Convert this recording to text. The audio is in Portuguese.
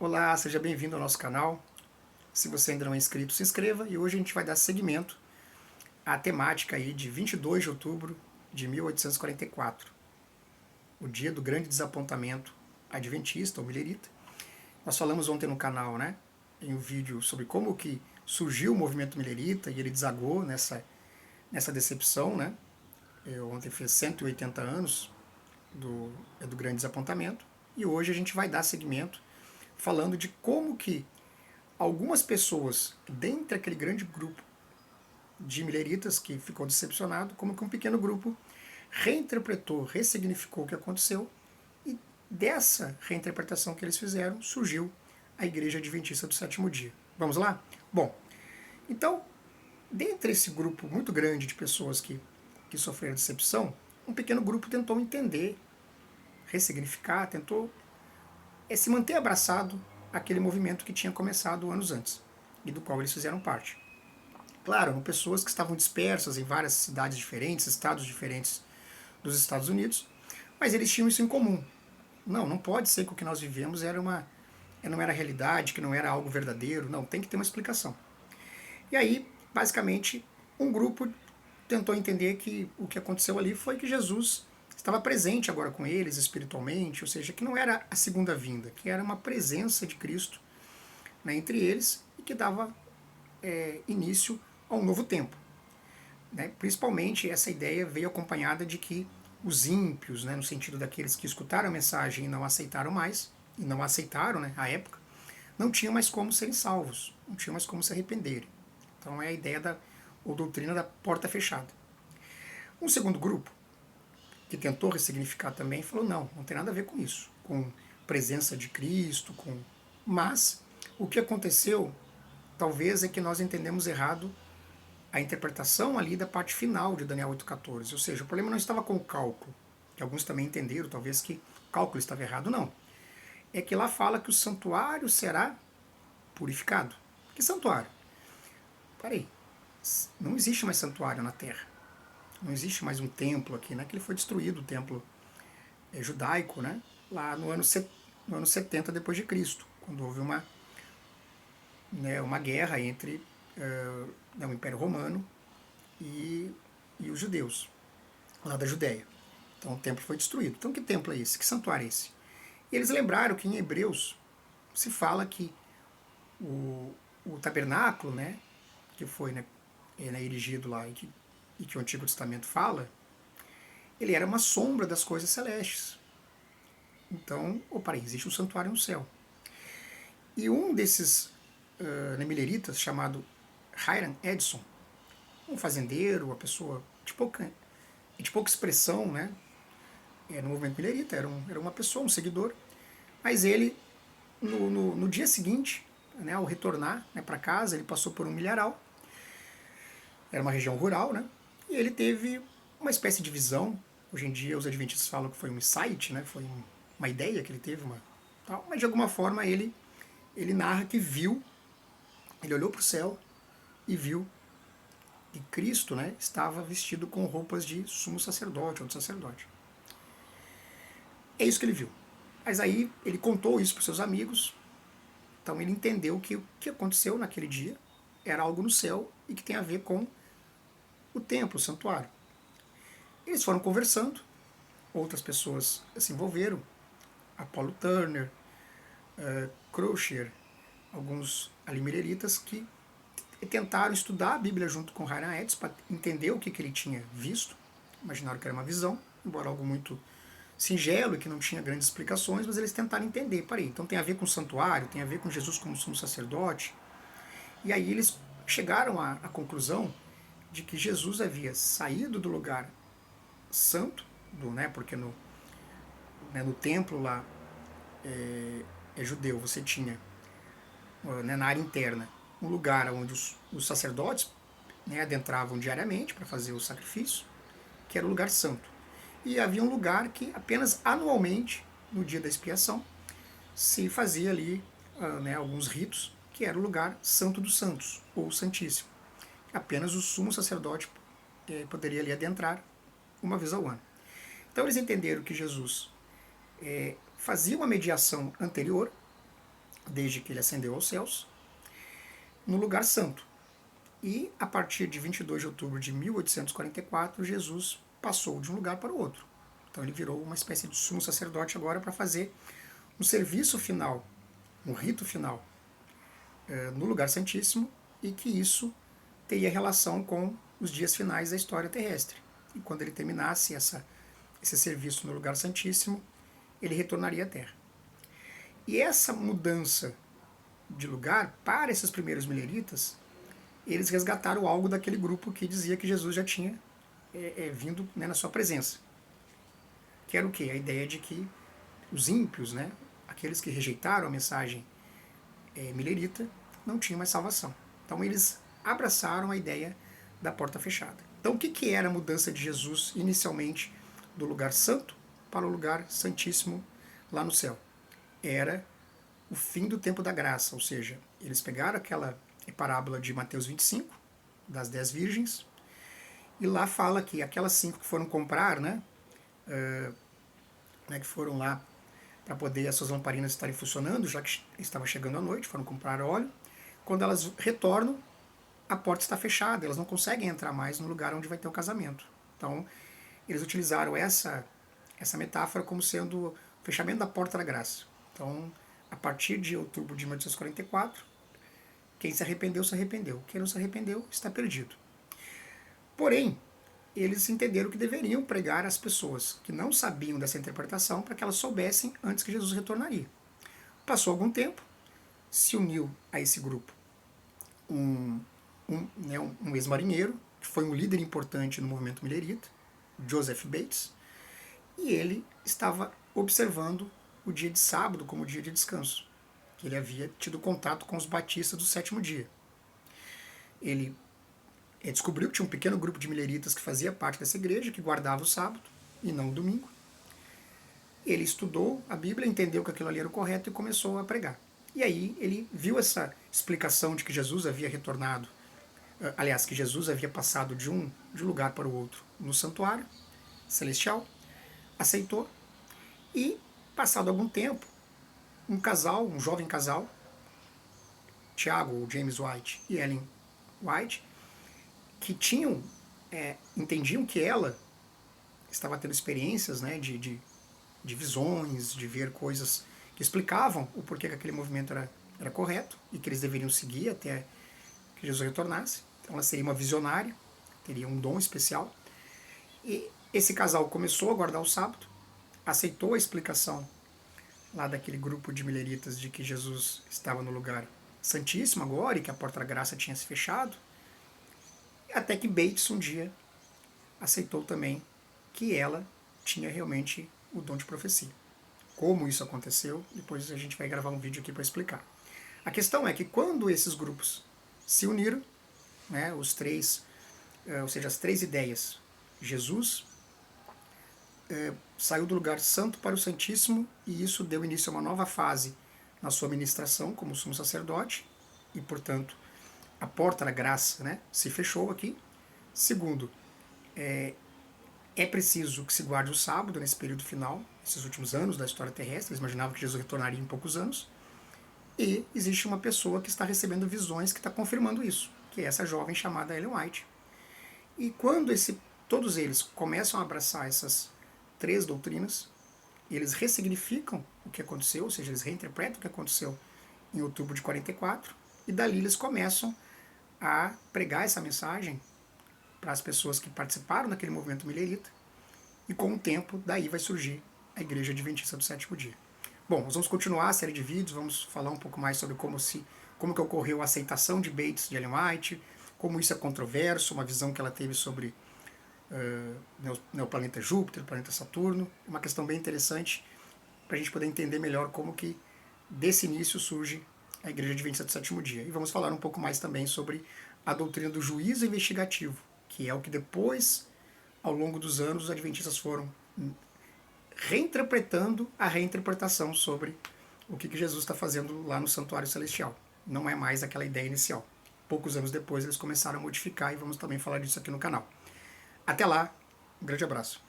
Olá, seja bem-vindo ao nosso canal. Se você ainda não é inscrito, se inscreva e hoje a gente vai dar seguimento à temática aí de 22 de outubro de 1844, o dia do grande desapontamento adventista ou milerita. Nós falamos ontem no canal, né, em um vídeo sobre como que surgiu o movimento milerita e ele desagou nessa decepção, né. Ontem fez 180 anos do grande desapontamento e hoje a gente vai dar seguimento falando de como que algumas pessoas, dentre aquele grande grupo de mileritas que ficou decepcionado, como que um pequeno grupo reinterpretou, ressignificou o que aconteceu, e dessa reinterpretação que eles fizeram surgiu a Igreja Adventista do Sétimo Dia. Vamos lá? Bom, então, dentre esse grupo muito grande de pessoas que sofreram decepção, um pequeno grupo tentou entender, ressignificar, tentou se manter abraçado àquele movimento que tinha começado anos antes e do qual eles fizeram parte. Claro, eram pessoas que estavam dispersas em várias cidades diferentes, estados diferentes dos Estados Unidos, mas eles tinham isso em comum. Não pode ser que o que nós vivemos não era realidade, que não era algo verdadeiro. Não, tem que ter uma explicação. E aí, basicamente, um grupo tentou entender que o que aconteceu ali foi que Jesus estava presente agora com eles espiritualmente, ou seja, que não era a segunda vinda, que era uma presença de Cristo, né, entre eles e que dava início a um novo tempo. Né? Principalmente essa ideia veio acompanhada de que os ímpios, né, no sentido daqueles que escutaram a mensagem e não aceitaram mais, e não aceitaram, né, à época, não tinham mais como serem salvos, não tinham mais como se arrependerem. Então é a ideia ou doutrina da porta fechada. Um segundo grupo, que tentou ressignificar também, falou não tem nada a ver com isso, com presença de Cristo, mas o que aconteceu talvez é que nós entendemos errado a interpretação ali da parte final de Daniel 8,14. Ou seja, o problema não estava com o cálculo, que alguns também entenderam, talvez que o cálculo estava errado, não. É que lá fala que o santuário será purificado. Que santuário? Peraí, não existe mais santuário na Terra. Não existe mais um templo aqui, né? Que ele foi destruído, o templo judaico, né? Lá no ano 70 depois de Cristo, quando houve uma guerra entre o Império Romano e os judeus, lá da Judéia. Então o templo foi destruído. Então que templo é esse? Que santuário é esse? E eles lembraram que em Hebreus se fala que o tabernáculo, né, que foi erigido lá e que o Antigo Testamento fala, ele era uma sombra das coisas celestes. Então, existe um santuário no céu. E um desses mileritas, chamado Hiram Edson, um fazendeiro, uma pessoa de pouca expressão, né, no movimento milerita, era uma pessoa, um seguidor, mas ele, no dia seguinte, né, ao retornar, né, para casa, ele passou por um milharal, era uma região rural, né, e ele teve uma espécie de visão. Hoje em dia os adventistas falam que foi um insight, né, foi uma ideia que ele teve, mas de alguma forma ele narra que viu, ele olhou para o céu e viu que Cristo, né, estava vestido com roupas de sumo sacerdote ou de sacerdote. É isso que ele viu. Mas aí ele contou isso para os seus amigos, então ele entendeu que o que aconteceu naquele dia era algo no céu e que tem a ver com o templo, o santuário. Eles foram conversando, outras pessoas se envolveram, Apollo Turner, Crowther, alguns alimireritas que tentaram estudar a Bíblia junto com Hiram Edson para entender o que ele tinha visto. Imaginaram que era uma visão, embora algo muito singelo e que não tinha grandes explicações, mas eles tentaram entender. Então tem a ver com o santuário, tem a ver com Jesus como sumo sacerdote. E aí eles chegaram à conclusão de que Jesus havia saído do lugar santo, porque no templo lá judeu você tinha, na área interna, um lugar onde os sacerdotes, né, adentravam diariamente para fazer o sacrifício, que era o lugar santo. E havia um lugar que apenas anualmente, no dia da expiação, se fazia ali alguns ritos, que era o lugar santo dos santos, ou santíssimo. Apenas o sumo sacerdote poderia ali adentrar uma vez ao ano. Então eles entenderam que Jesus fazia uma mediação anterior desde que ele ascendeu aos céus, no lugar santo. E a partir de 22 de outubro de 1844, Jesus passou de um lugar para o outro. Então ele virou uma espécie de sumo sacerdote agora para fazer um serviço final, um rito final no lugar santíssimo, e que isso teria relação com os dias finais da história terrestre. E quando ele terminasse esse serviço no lugar santíssimo, ele retornaria à Terra. E essa mudança de lugar, para esses primeiros mileritas, eles resgataram algo daquele grupo que dizia que Jesus já tinha vindo, né, na sua presença. Que era o quê? A ideia de que os ímpios, né, aqueles que rejeitaram a mensagem milerita, não tinham mais salvação. Então eles abraçaram a ideia da porta fechada. Então o que era a mudança de Jesus inicialmente do lugar santo para o lugar santíssimo lá no céu? Era o fim do tempo da graça, ou seja, eles pegaram aquela parábola de Mateus 25, das 10 virgens, e lá fala que aquelas 5 que foram comprar, né, que foram lá para poder as suas lamparinas estarem funcionando, já que estava chegando a noite, foram comprar óleo. Quando elas retornam, a porta está fechada, elas não conseguem entrar mais no lugar onde vai ter o casamento. Então, eles utilizaram essa metáfora como sendo o fechamento da porta da graça. Então, a partir de outubro de 1844, quem se arrependeu. Quem não se arrependeu está perdido. Porém, eles entenderam que deveriam pregar às pessoas que não sabiam dessa interpretação para que elas soubessem antes que Jesus retornaria. Passou algum tempo, se uniu a esse grupo um ex-marinheiro, que foi um líder importante no movimento milerita, Joseph Bates, e ele estava observando o dia de sábado como dia de descanso, que ele havia tido contato com os batistas do sétimo dia. Ele descobriu que tinha um pequeno grupo de mileritas que fazia parte dessa igreja, que guardava o sábado e não o domingo. Ele estudou a Bíblia, entendeu que aquilo ali era o correto e começou a pregar. E aí ele viu essa explicação de que Jesus havia retornado, aliás, que Jesus havia passado de um lugar para o outro no santuário celestial, aceitou, e passado algum tempo, um jovem casal, Tiago, ou James White e Ellen White, que entendiam que ela estava tendo experiências, né, de visões, de ver coisas que explicavam o porquê que aquele movimento era correto e que eles deveriam seguir até que Jesus retornasse. Então ela seria uma visionária, teria um dom especial. E esse casal começou a guardar o sábado, aceitou a explicação lá daquele grupo de mileritas de que Jesus estava no lugar santíssimo agora e que a porta da graça tinha se fechado, até que Bates um dia aceitou também que ela tinha realmente o dom de profecia. Como isso aconteceu, depois a gente vai gravar um vídeo aqui para explicar. A questão é que quando esses grupos se uniram, né, os três, ou seja, as três ideias, Jesus saiu do lugar santo para o santíssimo, e isso deu início a uma nova fase na sua ministração como sumo sacerdote, e portanto a porta da graça, né, se fechou aqui. Segundo, é preciso que se guarde o sábado nesse período final, esses últimos anos da história terrestre. Eles imaginavam que Jesus retornaria em poucos anos. E existe uma pessoa que está recebendo visões que está confirmando isso, que é essa jovem chamada Ellen White. E quando todos eles começam a abraçar essas três doutrinas, eles ressignificam o que aconteceu, ou seja, eles reinterpretam o que aconteceu em outubro de 44, e dali eles começam a pregar essa mensagem para as pessoas que participaram daquele movimento milerita, e com o tempo daí vai surgir a Igreja Adventista do Sétimo Dia. Bom, nós vamos continuar a série de vídeos, vamos falar um pouco mais sobre como que ocorreu a aceitação de Bates de Ellen White, como isso é controverso, uma visão que ela teve sobre o planeta Júpiter, o planeta Saturno, uma questão bem interessante para a gente poder entender melhor como que desse início surge a Igreja Adventista do Sétimo Dia. E vamos falar um pouco mais também sobre a doutrina do juízo investigativo, que é o que depois, ao longo dos anos, os adventistas foram reinterpretando a reinterpretação sobre o que Jesus está fazendo lá no Santuário Celestial. Não é mais aquela ideia inicial. Poucos anos depois eles começaram a modificar, e vamos também falar disso aqui no canal. Até lá, um grande abraço.